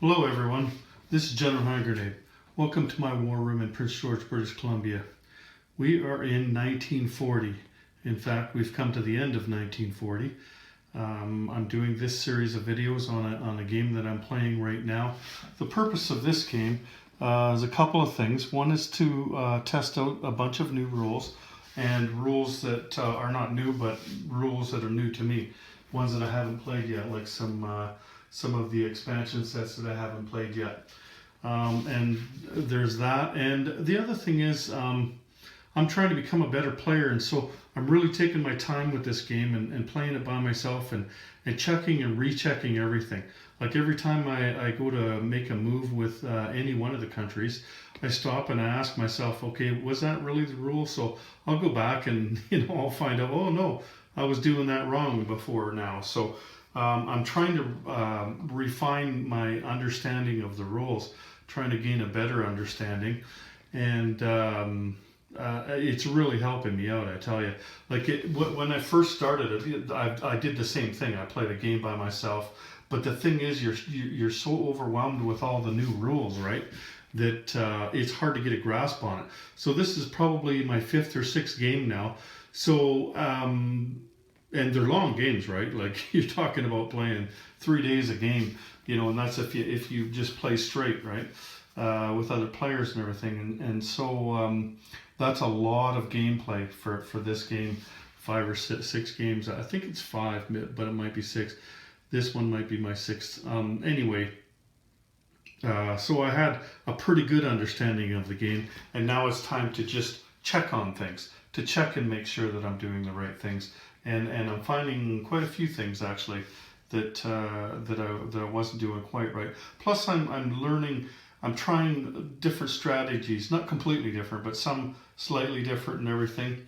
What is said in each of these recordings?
Hello everyone, this is General Hand Grenade. Welcome to my war room in Prince George, British Columbia. We are in 1940. In fact, we've come to the end of 1940. I'm doing this series of videos on a game that I'm playing right now. The purpose of this game is a couple of things. One is to test out a bunch of new rules, and rules that are not new, but rules that are new to me. Ones that I haven't played yet, like some of the expansion sets that I haven't played yet. And there's that. And the other thing is I'm trying to become a better player, and so I'm really taking my time with this game and playing it by myself and checking and rechecking everything. Like every time I go to make a move with any one of the countries, I stop and I ask myself, okay, was that really the rule? So I'll go back and I'll find out, oh no, I was doing that wrong before now. So I'm trying to refine my understanding of the rules, trying to gain a better understanding, and it's really helping me out, I tell you. Like when I first started, I did the same thing. I played a game by myself, but the thing is, you're so overwhelmed with all the new rules, right? That it's hard to get a grasp on it. So this is probably my 5th or 6th game now. So and they're long games, right? Like you're talking about playing 3 days a game, and that's if you just play straight, right? With other players and everything, and so that's a lot of gameplay for this game. 5 or 6 games. I think it's 5, but it might be 6. This one might be my 6th. Anyway, so I had a pretty good understanding of the game, and now it's time to just check on things, to check and make sure that I'm doing the right things. And I'm finding quite a few things actually that I wasn't doing quite right. Plus I'm learning. I'm trying different strategies, not completely different, but some slightly different and everything.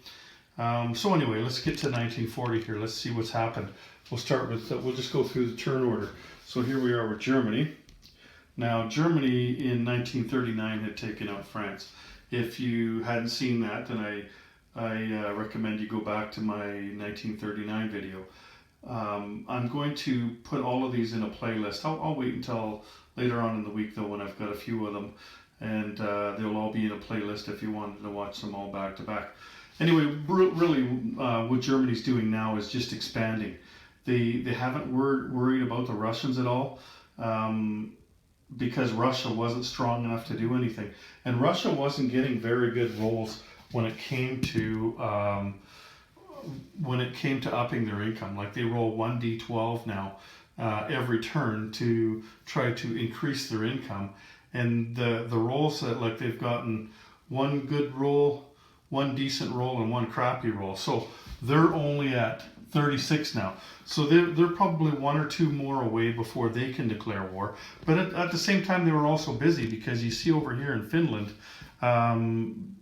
So anyway, let's get to 1940 here. Let's see what's happened. We'll start with, we'll just go through the turn order. So here we are with Germany. Now Germany in 1939 had taken out France. If you hadn't seen that, then I recommend you go back to my 1939 video. I'm going to put all of these in a playlist. I'll wait until later on in the week though, when I've got a few of them, and they'll all be in a playlist if you wanted to watch them all back to back. Anyway, really what Germany's doing now is just expanding. They haven't worried about the Russians at all, because Russia wasn't strong enough to do anything, and Russia wasn't getting very good rolls when it came to upping their income. Like they roll 1d12 now every turn to try to increase their income, and the rolls that, like, they've gotten 1 good roll, 1 decent roll, and 1 crappy roll. So they're only at 36 now. So they're probably 1 or 2 more away before they can declare war. But at the same time, they were also busy, because you see over here in Finland,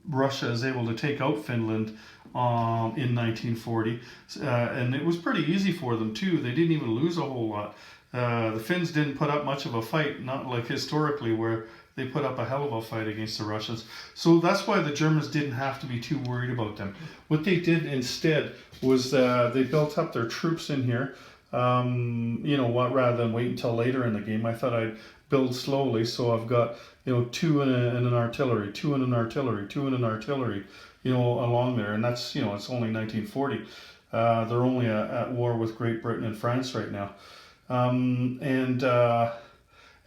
Russia is able to take out Finland in 1940, and it was pretty easy for them too. They didn't even lose a whole lot. The Finns didn't put up much of a fight, not like historically where they put up a hell of a fight against the Russians. So that's why the Germans didn't have to be too worried about them. What they did instead was they built up their troops in here. Rather than wait until later in the game, I thought I'd build slowly. So I've got 2 in an artillery, 2 in an artillery, 2 in an artillery, along there, and that's it's only 1940. They're only at war with Great Britain and France right now,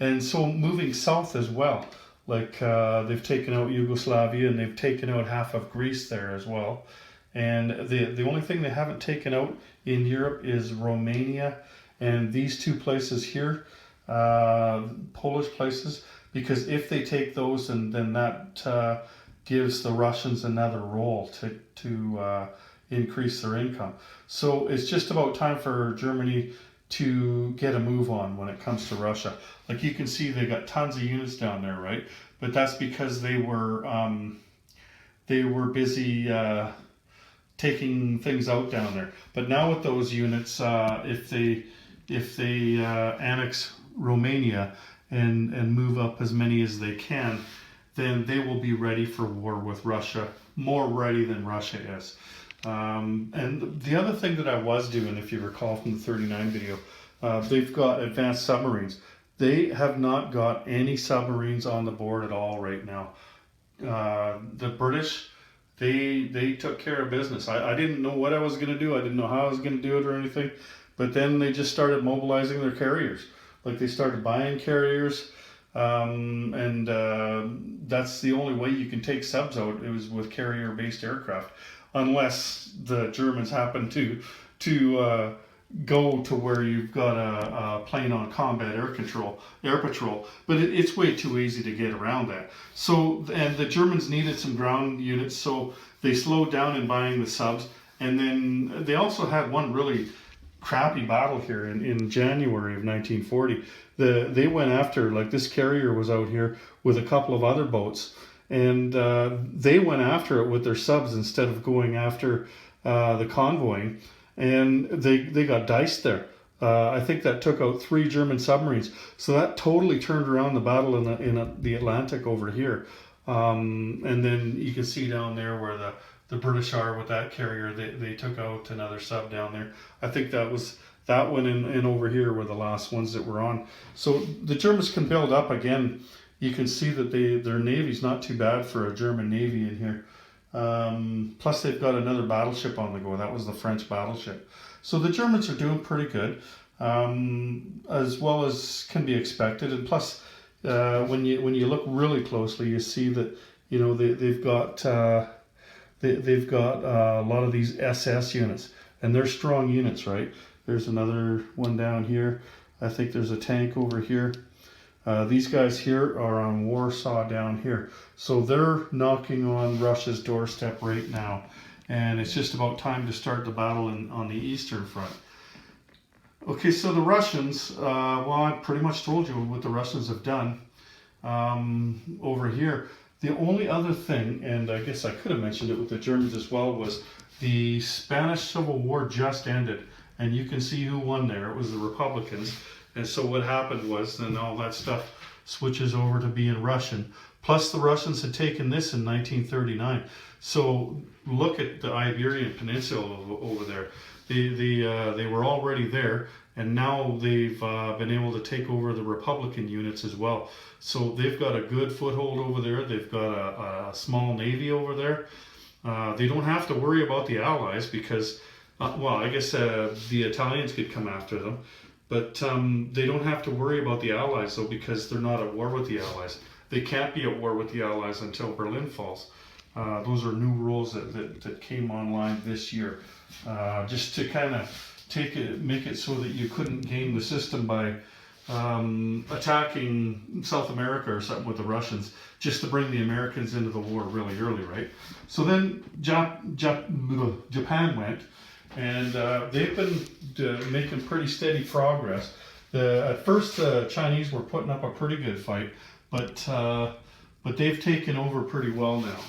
and so moving south as well. Like they've taken out Yugoslavia, and they've taken out half of Greece there as well. And the only thing they haven't taken out in Europe is Romania and these 2 places here, Polish places, because if they take those, then that gives the Russians another role to increase their income. So it's just about time for Germany to get a move on when it comes to Russia. Like you can see, they got tons of units down there, right? But that's because they were busy taking things out down there. But now with those units, if they annex Romania and move up as many as they can, then they will be ready for war with Russia, more ready than Russia is. And the other thing that I was doing, if you recall from the 39 video, they've got advanced submarines. They have not got any submarines on the board at all right now. The British, they took care of business. I didn't know what I was going to do. I didn't know how I was going to do it or anything. But then they just started mobilizing their carriers. Like they started buying carriers. And that's the only way you can take subs out. It was with carrier-based aircraft, unless the Germans happen to go to where you've got a plane on combat air patrol. But it's way too easy to get around that. So, and the Germans needed some ground units, so they slowed down in buying the subs. And then they also had one really crappy battle here in January of 1940. They went after, like, this carrier was out here with a couple of other boats, and they went after it with their subs instead of going after the convoying, and they got diced there. I think that took out 3 German submarines, so that totally turned around the battle in the Atlantic over here. And then you can see down there where the British are with that carrier. They took out another sub down there. I think that one and over here were the last ones that were on. So the Germans can build up again. You can see that their navy's not too bad for a German navy in here. Plus they've got another battleship on the go. That was the French battleship. So the Germans are doing pretty good, as well as can be expected. And plus, when you look really closely, you see that they've got a lot of these SS units, and they're strong units, right? There's another one down here. I think there's a tank over here. These guys here are on Warsaw down here. So they're knocking on Russia's doorstep right now. And it's just about time to start the battle on the Eastern Front. Okay, so the Russians, well, I pretty much told you what the Russians have done over here. The only other thing, and I guess I could have mentioned it with the Germans as well, was the Spanish Civil War just ended. And you can see who won there. It was the Republicans. And so what happened was then all that stuff switches over to being Russian. Plus the Russians had taken this in 1939. So look at the Iberian Peninsula over there. They were already there, and now they've been able to take over the Republican units as well. So they've got a good foothold over there. They've got a small navy over there. They don't have to worry about the Allies because, well, I guess the Italians could come after them. But they don't have to worry about the Allies, though, because they're not at war with the Allies. They can't be at war with the Allies until Berlin falls. Those are new rules that came online this year, just to kind of make it so that you couldn't game the system by attacking South America or something with the Russians, just to bring the Americans into the war really early, right? So then Japan went. And they've been making pretty steady progress. At first, the Chinese were putting up a pretty good fight, but they've taken over pretty well now.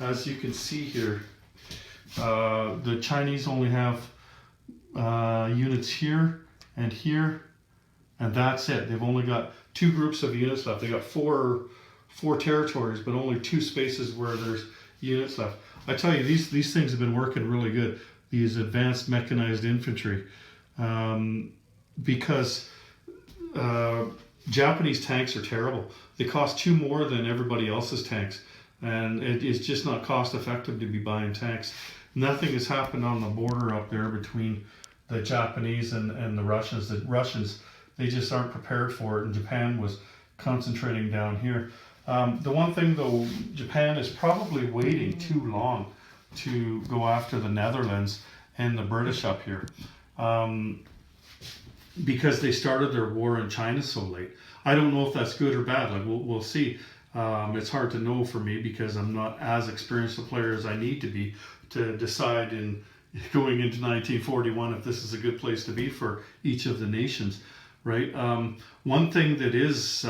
As you can see here, the Chinese only have units here, and that's it. They've only got 2 groups of units left. They got four territories, but only 2 spaces where there's units left. I tell you, these things have been working really good. These advanced mechanized infantry, because Japanese tanks are terrible. They cost 2 more than everybody else's tanks, and it's just not cost effective to be buying tanks. Nothing has happened on the border up there between the Japanese and the Russians. The Russians, they just aren't prepared for it, and Japan was concentrating down here. The one thing, though, Japan is probably waiting too long to go after the Netherlands and the British up here, because they started their war in China so late. I don't know if that's good or bad. Like we'll see. It's hard to know for me because I'm not as experienced a player as I need to be to decide in going into 1941 if this is a good place to be for each of the nations, right? One thing that is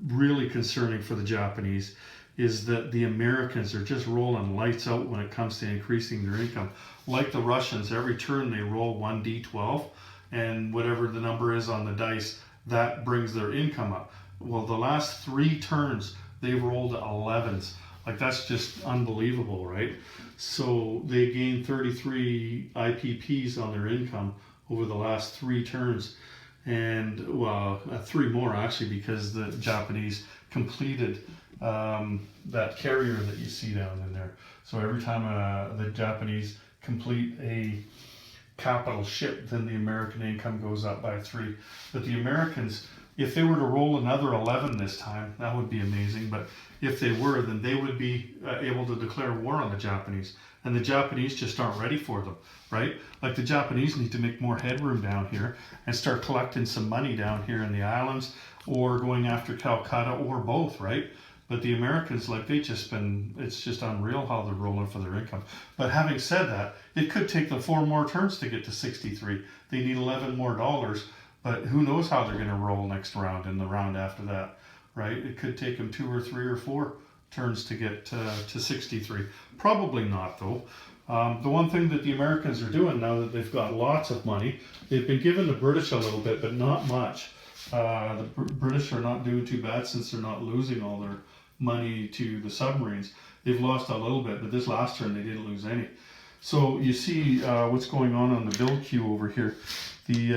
really concerning for the Japanese is that the Americans are just rolling lights out when it comes to increasing their income. Like the Russians, every turn they roll 1d12, and whatever the number is on the dice, that brings their income up. Well, the last 3 turns, they've rolled 11s. Like, that's just unbelievable, right? So they gained 33 IPPs on their income over the last 3 turns. and well, 3 more actually, because the Japanese completed that carrier that you see down in there. So every time the Japanese complete a capital ship, then the American income goes up by 3. But the Americans, if they were to roll another 11 this time, that would be amazing. But if they were, then they would be able to declare war on the Japanese. And the Japanese just aren't ready for them, right? Like the Japanese need to make more headroom down here and start collecting some money down here in the islands, or going after Calcutta, or both, right? But the Americans, like, it's just unreal how they're rolling for their income. But having said that, it could take them 4 more turns to get to 63. They need 11 more dollars, but who knows how they're going to roll next round and the round after that, right? It could take them 2 or 3 or 4 turns to get to 63. Probably not, though. The one thing that the Americans are doing now that they've got lots of money, they've been giving the British a little bit, but not much. The British are not doing too bad since they're not losing all their money to the submarines. They've lost a little bit, but this last turn they didn't lose any. So you see what's going on the build queue over here. The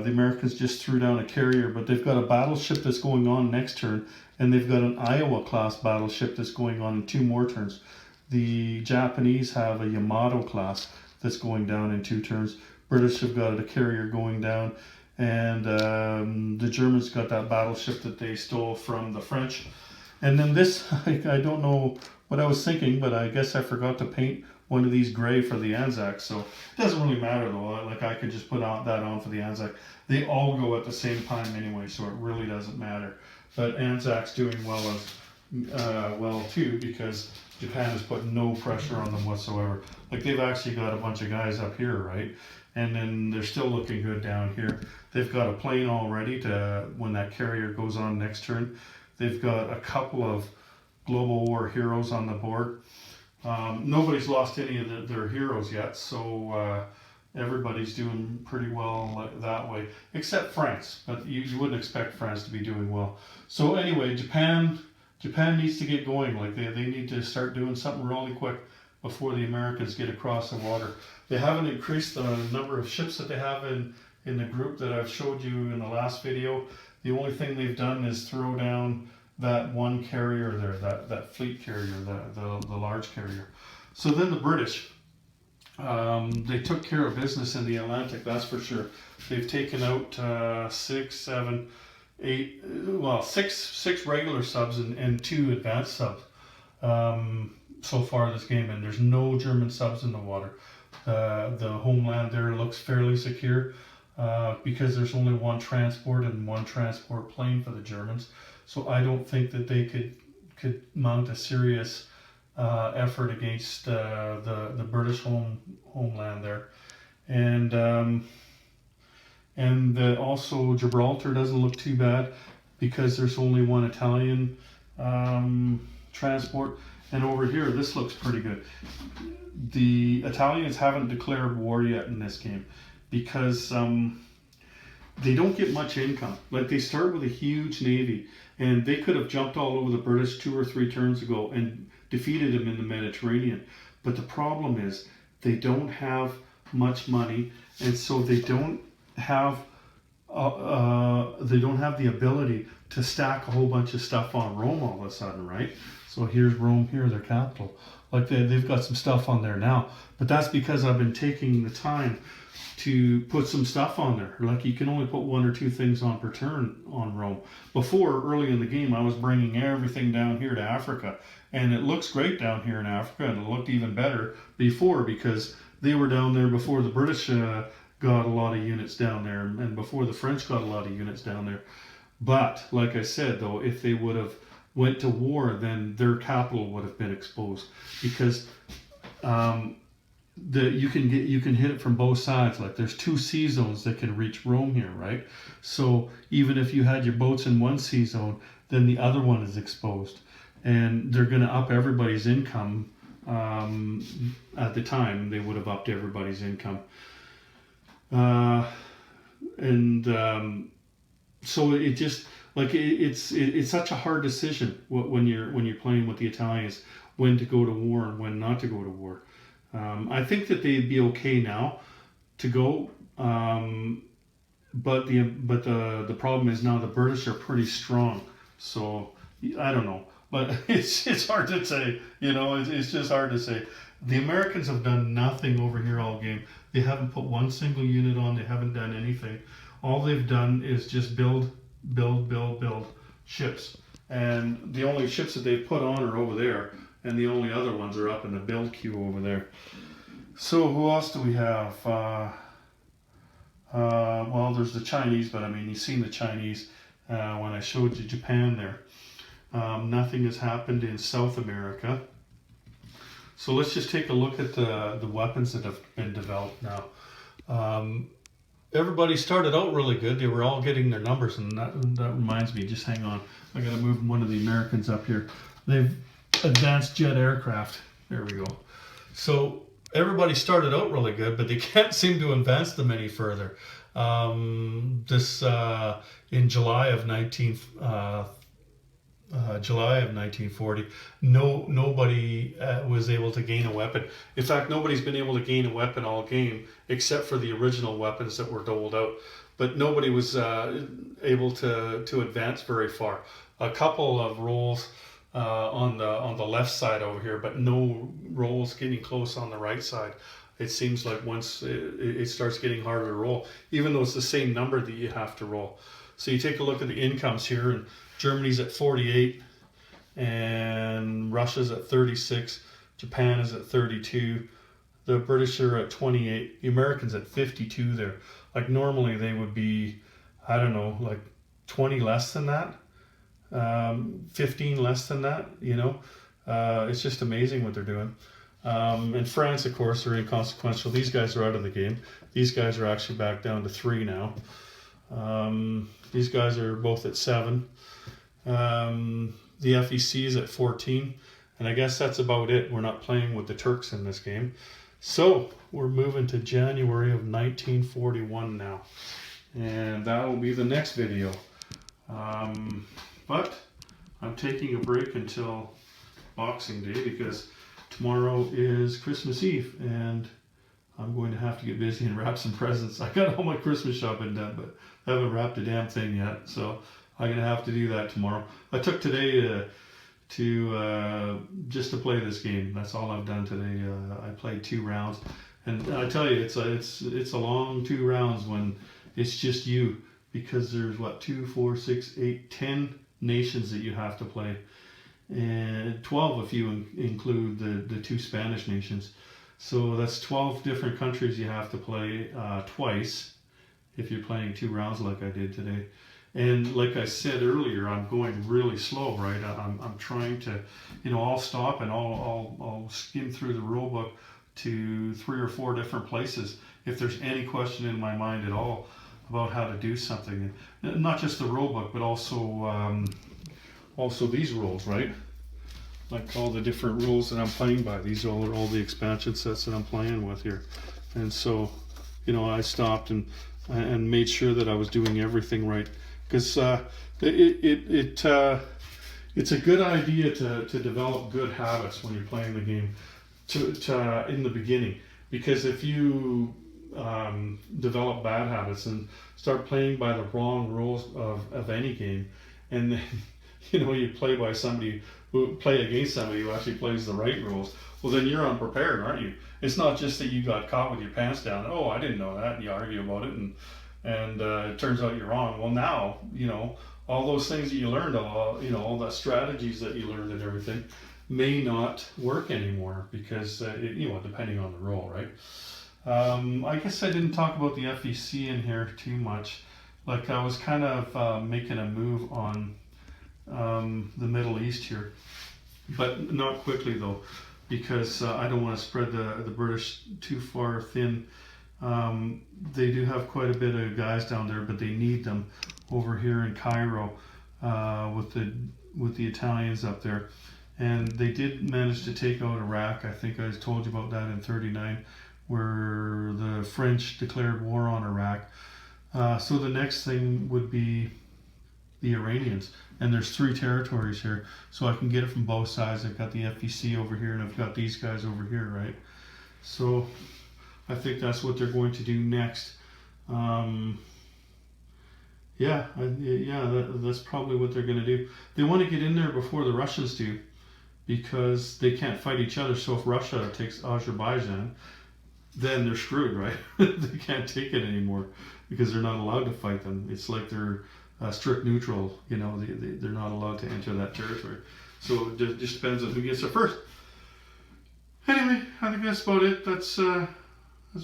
Americans just threw down a carrier, but they've got a battleship that's going on next turn, and they've got an Iowa class battleship that's going on in 2 more turns. The Japanese have a Yamato class that's going down in 2 turns. British have got a carrier going down, and the Germans got that battleship that they stole from the French. And then this, I don't know what I was thinking, but I guess I forgot to paint one of these gray for the Anzac, so it doesn't really matter though. Like, I could just put that on for the Anzac. They all go at the same time anyway, so it really doesn't matter. But Anzac's doing well too, because Japan has put no pressure on them whatsoever. Like, they've actually got a bunch of guys up here, right? And then they're still looking good down here. They've got a plane all ready to, when that carrier goes on next turn. They've got a couple of Global War heroes on the board. Nobody's lost any of their heroes yet, so everybody's doing pretty well that way, except France. But you wouldn't expect France to be doing well. So anyway, Japan needs to get going. Like, they need to start doing something really quick before the Americans get across the water. They haven't increased the number of ships that they have in the group that I've showed you in the last video. The only thing they've done is throw down that one carrier there, that fleet carrier, the large carrier. So then the British, they took care of business in the Atlantic, that's for sure. They've taken out 6 regular subs and 2 advanced subs so far this game, and there's no German subs in the water. The homeland there looks fairly secure because there's only 1 transport and 1 transport plane for the Germans. So I don't think that they could mount a serious effort against the British homeland there, and also Gibraltar doesn't look too bad because there's only 1 Italian transport, and over here this looks pretty good. The Italians haven't declared war yet in this game because they don't get much income. Like, they start with a huge navy, and they could have jumped all over the British 2 or 3 turns ago and defeated them in the Mediterranean. But the problem is they don't have much money, and so they don't have the ability to stack a whole bunch of stuff on Rome all of a sudden, right? So here's Rome, here, their capital. Like, they've got some stuff on there now, but that's because I've been taking the time to put some stuff on there. Like, you can only put 1 or 2 things on per turn on Rome. Before, early in the game, I was bringing everything down here to Africa, and it looks great down here in Africa, and it looked even better before because they were down there before the British got a lot of units down there, and before the French got a lot of units down there. But like I said, though, if they would have went to war, then their capital would have been exposed, because you can hit it from both sides. Like, there's 2 sea zones that can reach Rome here, right? So even if you had your boats in one sea zone, then the other one is exposed, and they're going to up everybody's income. At the time, they would have upped everybody's income, so it just, like, it's such a hard decision when you're playing with the Italians, when to go to war and when not to go to war. I think that they'd be okay now to go. but the problem is now the British are pretty strong. So I don't know, but it's hard to say. It's just hard to say. The Americans have done nothing over here all game. They haven't put one single unit on. They haven't done anything. All they've done is just build ships. And the only ships that they've put on are over there, and the only other ones are up in the build queue over there. So who else do we have? Well, there's the Chinese, but I mean, you've seen the Chinese when I showed you Japan there. Nothing has happened in South America. So let's just take a look at the weapons that have been developed now. Everybody started out really good. They were all getting their numbers, and that reminds me, just hang on. I gotta move one of the Americans up here. They've advanced jet aircraft. There we go. So everybody started out really good, but they can't seem to advance them any further. In July of 1940, nobody was able to gain a weapon. In fact, nobody's been able to gain a weapon all game except for the original weapons that were doled out. But nobody was able to advance very far. A couple of rolls on the left side over here, but no rolls getting close on the right side. It seems like once it starts getting harder to roll, even though it's the same number that you have to roll. So you take a look at the incomes here, and Germany's at 48, and Russia's at 36, Japan is at 32, the British are at 28, the Americans at 52 there. Like normally they would be, I don't know, like 20 less than that, 15 less than that, It's just amazing what they're doing. And France, of course, are inconsequential. These guys are out of the game. These guys are actually back down to 3 now. These guys are both at 7. The FEC is at 14. And I guess that's about it. We're not playing with the Turks in this game. So we're moving to January of 1941 now. And that will be the next video. But I'm taking a break until Boxing Day because tomorrow is Christmas Eve, and I'm going to have to get busy and wrap some presents. I got all my Christmas shopping done, but I haven't wrapped a damn thing yet, so I'm going to have to do that tomorrow. I took today to just to play this game. That's all I've done today. I played 2 rounds, and I tell you, it's a long 2 rounds when it's just you, because there's 2, 4, 6, 8, 10 nations that you have to play. And 12 if you include the 2 Spanish nations. So that's 12 different countries you have to play twice if you're playing 2 rounds like I did today. And like I said earlier, I'm going really slow, right? I'm trying to, I'll stop and I'll skim through the rule book to 3 or 4 different places if there's any question in my mind at all about how to do something. And not just the rule book, but also these rules, right? Like all the different rules that I'm playing by. These are all the expansion sets that I'm playing with here. And so, I stopped and made sure that I was doing everything right. Because it's a good idea to develop good habits when you're playing the game in the beginning. Because if you develop bad habits and start playing by the wrong rules of any game, and then you play against somebody who actually plays the right rules, well then you're unprepared, aren't you? It's not just that you got caught with your pants down. Oh, I didn't know that, and you argue about it, and it turns out you're wrong. Well, now all those things that you learned, all the strategies that you learned and everything may not work anymore because depending on the role, right? I guess I didn't talk about the FEC in here too much. Like I was kind of making a move on the Middle East here, but not quickly though, because I don't want to spread the British too far thin. They do have quite a bit of guys down there, but they need them over here in Cairo with the Italians up there. And they did manage to take out Iraq. I think I told you about that in 39, where the French declared war on Iraq. So the next thing would be the Iranians. And there's 3 territories here, so I can get it from both sides. I've got the FEC over here, and I've got these guys over here, right? So I think that's what they're going to do next. Yeah, that's probably what they're going to do. They want to get in there before the Russians do, because they can't fight each other. So if Russia takes Azerbaijan, then they're screwed, right? They can't take it anymore because they're not allowed to fight them. It's like they're strict neutral. You know, they're not allowed to enter that territory. So it just depends on who gets there first. Anyway, I think that's about it. That's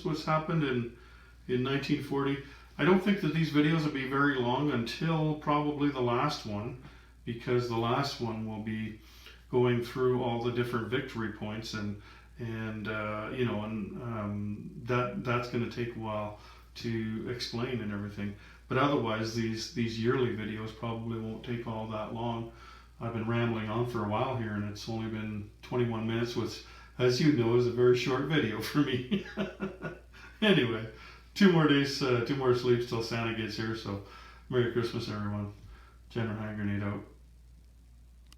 what's happened in 1940. I don't think that these videos will be very long until probably the last one, because the last one will be going through all the different victory points and you know, and that's going to take a while to explain and everything. But otherwise, these yearly videos probably won't take all that long. I've been rambling on for a while here, and it's only been 21 minutes, which, as you know, is a very short video for me. Anyway, 2 more days, 2 more sleeps till Santa gets here. So, Merry Christmas, everyone. General Hand Grenade out.